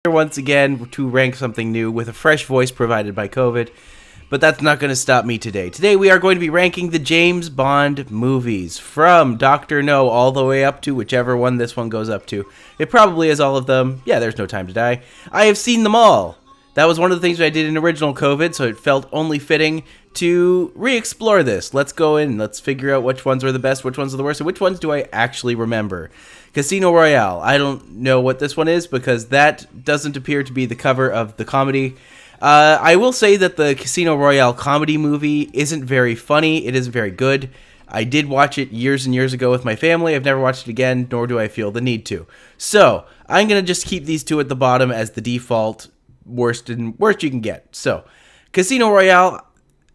Here once again to rank something new with a fresh voice provided by COVID, but that's not going to stop me today. Today we are going to be ranking the James Bond movies from Dr. No all the way up to whichever one this one goes up to. It probably is all of them. Yeah, there's no time to die. I have seen them all. That was one of the things I did in original COVID, so it felt only fitting to re-explore this. Let's go in, let's figure out which ones are the best, which ones are the worst, and which ones do I actually remember. Casino Royale. I don't know what this one is because that doesn't appear to be the cover of the comedy. I will say that the Casino Royale comedy movie isn't very funny. It isn't very good. I did watch it years and years ago with my family. I've never watched it again, nor do I feel the need to. So, I'm going to just keep these two at the bottom as the default worst you can get. So, Casino Royale,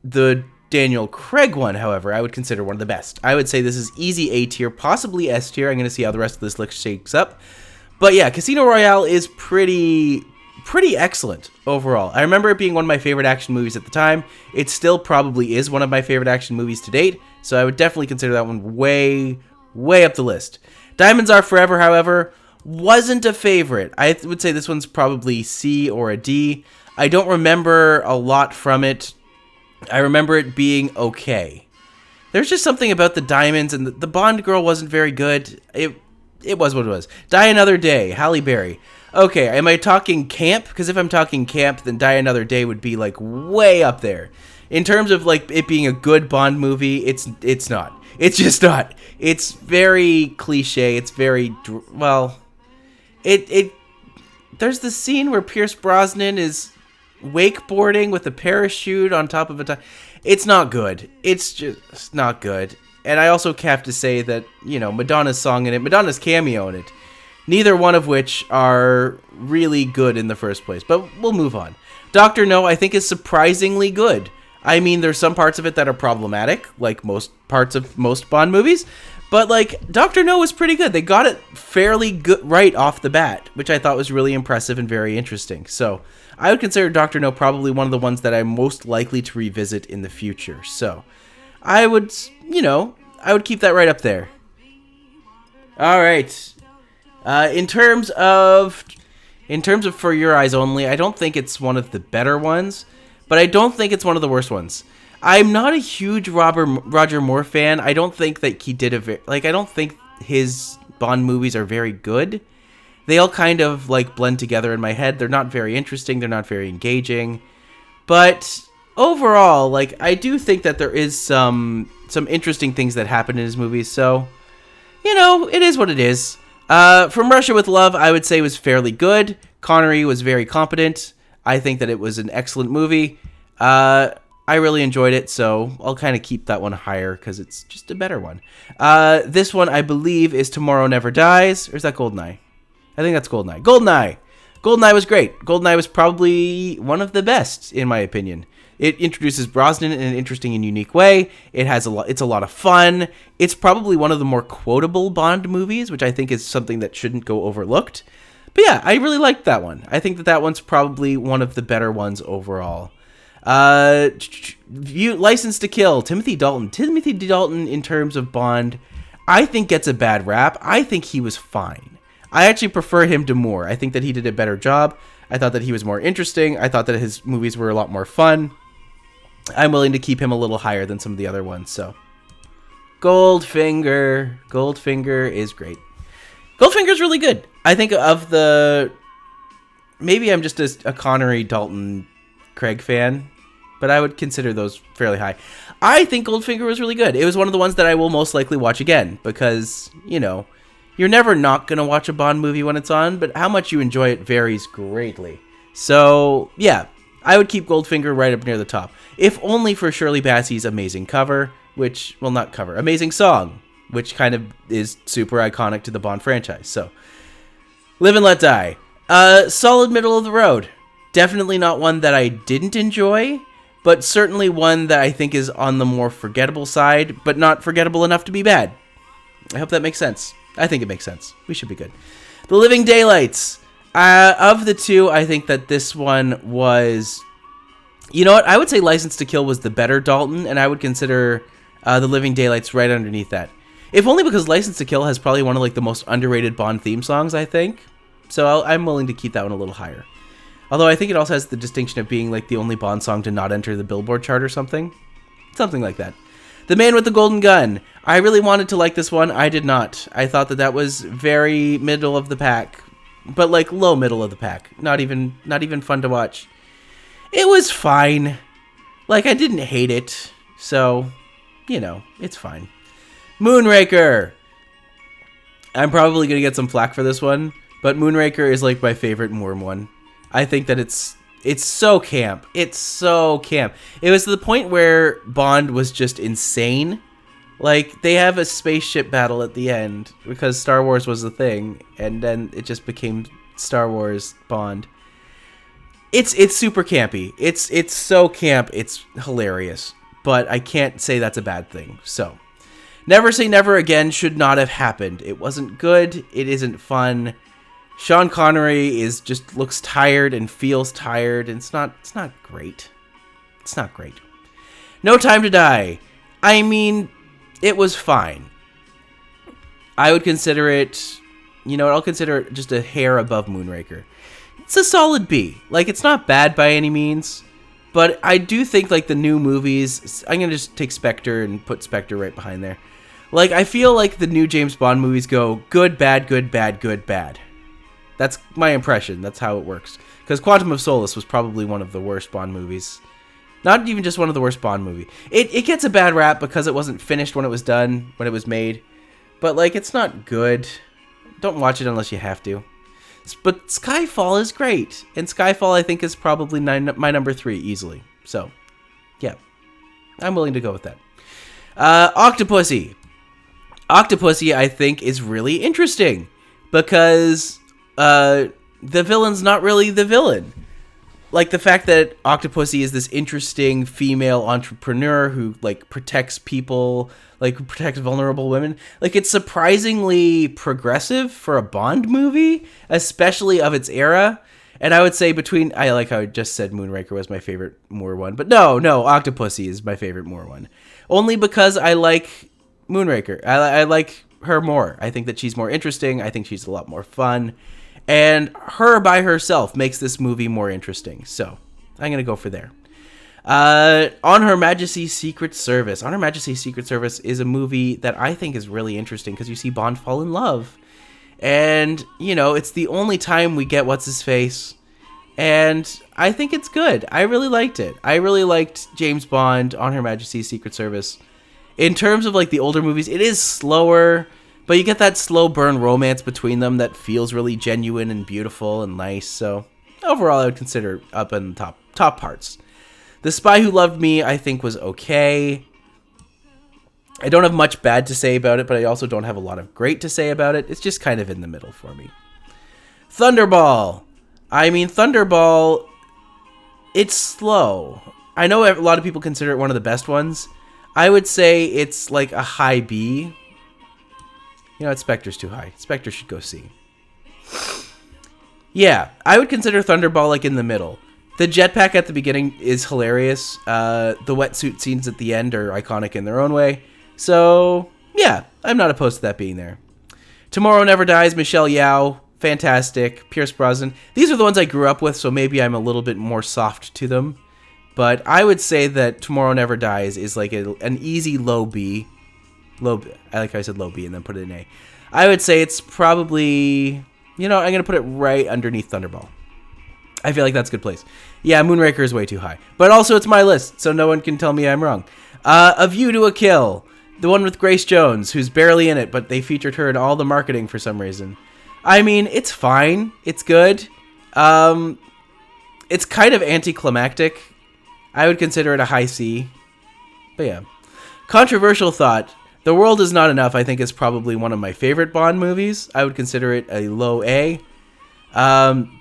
the Daniel Craig one, however, I would consider one of the best. I would say this is easy A tier, possibly S tier. I'm going to see how the rest of this list shakes up. But yeah, Casino Royale is pretty excellent overall. I remember it being one of my favorite action movies at the time. It still probably is one of my favorite action movies to date, so I would definitely consider that one way up the list. Diamonds Are Forever, however, wasn't a favorite. I would say this one's probably C or a D. I don't remember a lot from it. I remember it being okay. There's just something about the diamonds, and the Bond girl wasn't very good. It was what it was. Die Another Day, Halle Berry. Okay, am I talking camp? Because if I'm talking camp, then Die Another Day would be like way up there. In terms of like it being a good Bond movie, it's not. It's just not. It's very cliche. It's very well. There's the scene where Pierce Brosnan is wakeboarding with a parachute on top of a it's not good. It's just not good. And I also have to say that, you know, Madonna's song in it, Madonna's cameo in it, neither one of which are really good in the first place. But we'll move on. Dr. No, I think, is surprisingly good. I mean, there's some parts of it that are problematic, like most parts of most Bond movies. But, like, Dr. No was pretty good. They got it fairly good right off the bat, which I thought was really impressive and very interesting. So, I would consider Dr. No probably one of the ones that I'm most likely to revisit in the future. So, I would, I would keep that right up there. Alright. In terms of For Your Eyes Only, I don't think it's one of the better ones, but I don't think it's one of the worst ones. I'm not a huge Roger Moore fan. I don't think that he did I don't think his Bond movies are very good. They all kind of like blend together in my head. They're not very interesting. They're not very engaging. But overall, like, I do think that there is some interesting things that happen in his movies. So, it is what it is. From Russia with Love, I would say was fairly good. Connery was very competent. I think that it was an excellent movie. I really enjoyed it, so I'll kind of keep that one higher because it's just a better one. This one, I believe, is Tomorrow Never Dies. Or is that Goldeneye? I think that's Goldeneye. Goldeneye was great. Goldeneye was probably one of the best, in my opinion. It introduces Brosnan in an interesting and unique way. It's a lot of fun. It's probably one of the more quotable Bond movies, which I think is something that shouldn't go overlooked. But yeah, I really liked that one. I think that one's probably one of the better ones overall. License to Kill, Timothy Dalton. Timothy Dalton, in terms of Bond, I think gets a bad rap. I think he was fine. I actually prefer him to Moore. I think that he did a better job. I thought that he was more interesting. I thought that his movies were a lot more fun. I'm willing to keep him a little higher than some of the other ones, so. Goldfinger is great. Goldfinger's really good. I think maybe I'm just a Connery, Dalton, Craig fan, but I would consider those fairly high. I think Goldfinger was really good. It was one of the ones that I will most likely watch again because, you're never not going to watch a Bond movie when it's on, but how much you enjoy it varies greatly. So, yeah, I would keep Goldfinger right up near the top. If only for Shirley Bassey's amazing amazing song, which kind of is super iconic to the Bond franchise. So, Live and Let Die. Solid middle of the road. Definitely not one that I didn't enjoy, but certainly one that I think is on the more forgettable side, but not forgettable enough to be bad. I hope that makes sense. I think it makes sense. We should be good. The Living Daylights. Of the two, I think that this one was... You know what? I would say License to Kill was the better Dalton, and I would consider The Living Daylights right underneath that. If only because License to Kill has probably one of like the most underrated Bond theme songs, I think. So I'm willing to keep that one a little higher. Although I think it also has the distinction of being like the only Bond song to not enter the Billboard chart or something. Something like that. The Man with the Golden Gun. I really wanted to like this one. I did not. I thought that was very middle of the pack. But like low middle of the pack. Not even fun to watch. It was fine. Like, I didn't hate it. So, it's fine. Moonraker. I'm probably going to get some flack for this one. But Moonraker is like my favorite Moore one. I think that it's so camp. It's so camp. It was to the point where Bond was just insane. Like, they have a spaceship battle at the end because Star Wars was the thing. And then it just became Star Wars Bond. It's super campy. It's so camp. It's hilarious. But I can't say that's a bad thing. So, Never Say Never Again should not have happened. It wasn't good. It isn't fun. Sean Connery looks tired and feels tired, and it's not great. It's not great. No Time to Die. I mean, it was fine. I would consider it, I'll consider it just a hair above Moonraker. It's a solid B. Like, it's not bad by any means, but I do think, like, the new movies, I'm going to just take Spectre and put Spectre right behind there. Like, I feel like the new James Bond movies go good, bad, good, bad, good, bad. That's my impression. That's how it works. Because Quantum of Solace was probably one of the worst Bond movies. Not even just one of the worst Bond movie. It gets a bad rap because it wasn't finished when it was done, when it was made. But, like, it's not good. Don't watch it unless you have to. But Skyfall is great. And Skyfall, I think, is probably my number 3 easily. So, yeah. I'm willing to go with that. Octopussy. Octopussy, I think, is really interesting. Because the villain's not really the villain. Like, the fact that Octopussy is this interesting female entrepreneur who, like, protects people, like, who protects vulnerable women. Like, it's surprisingly progressive for a Bond movie, especially of its era. And I would say I like how I just said Moonraker was my favorite Moore one. But no, Octopussy is my favorite Moore one. Only because I like Moonraker. I like her more. I think that she's more interesting. I think she's a lot more fun. And her by herself makes this movie more interesting. So, I'm going to go for there. On Her Majesty's Secret Service. On Her Majesty's Secret Service is a movie that I think is really interesting because you see Bond fall in love. And, it's the only time we get What's-His-Face. And I think it's good. I really liked it. I really liked James Bond on Her Majesty's Secret Service. In terms of, like, the older movies, it is slower. But you get that slow burn romance between them that feels really genuine and beautiful and nice. So overall, I would consider it up in the top parts. The Spy Who Loved Me, I think, was okay. I don't have much bad to say about it, but I also don't have a lot of great to say about it. It's just kind of in the middle for me. Thunderball. I mean, Thunderball, it's slow. I know a lot of people consider it one of the best ones. I would say it's like a high B. Spectre's too high. Spectre should go C. Yeah, I would consider Thunderball like in the middle. The jetpack at the beginning is hilarious. The wetsuit scenes at the end are iconic in their own way. So, yeah, I'm not opposed to that being there. Tomorrow Never Dies, Michelle Yeoh, fantastic. Pierce Brosnan. These are the ones I grew up with, so maybe I'm a little bit more soft to them. But I would say that Tomorrow Never Dies is like an easy low B. I like how I said low B and then put it in A. I would say it's probably, I'm going to put it right underneath Thunderball. I feel like that's a good place. Yeah, Moonraker is way too high. But also it's my list, so no one can tell me I'm wrong. A View to a Kill. The one with Grace Jones, who's barely in it, but they featured her in all the marketing for some reason. I mean, it's fine. It's good. It's kind of anticlimactic. I would consider it a high C. But yeah. Controversial thought. The World Is Not Enough, I think, is probably one of my favorite Bond movies. I would consider it a low A. I'm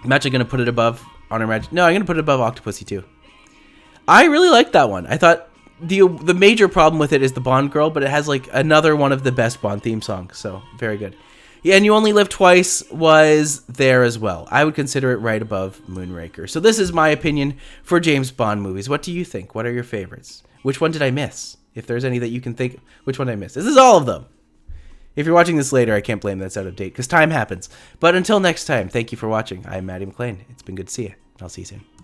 actually going to put it above Honor Majesty. No, I'm going to put it above Octopussy, too. I really liked that one. I thought the major problem with it is the Bond girl, but it has, like, another one of the best Bond theme songs. So, very good. Yeah, and You Only Live Twice was there as well. I would consider it right above Moonraker. So, this is my opinion for James Bond movies. What do you think? What are your favorites? Which one did I miss? If there's any that you can think, which one did I miss? This is all of them. If you're watching this later, I can't blame that's out of date because time happens. But until next time, thank you for watching. I'm Matti McLean. It's been good to see you. I'll see you soon.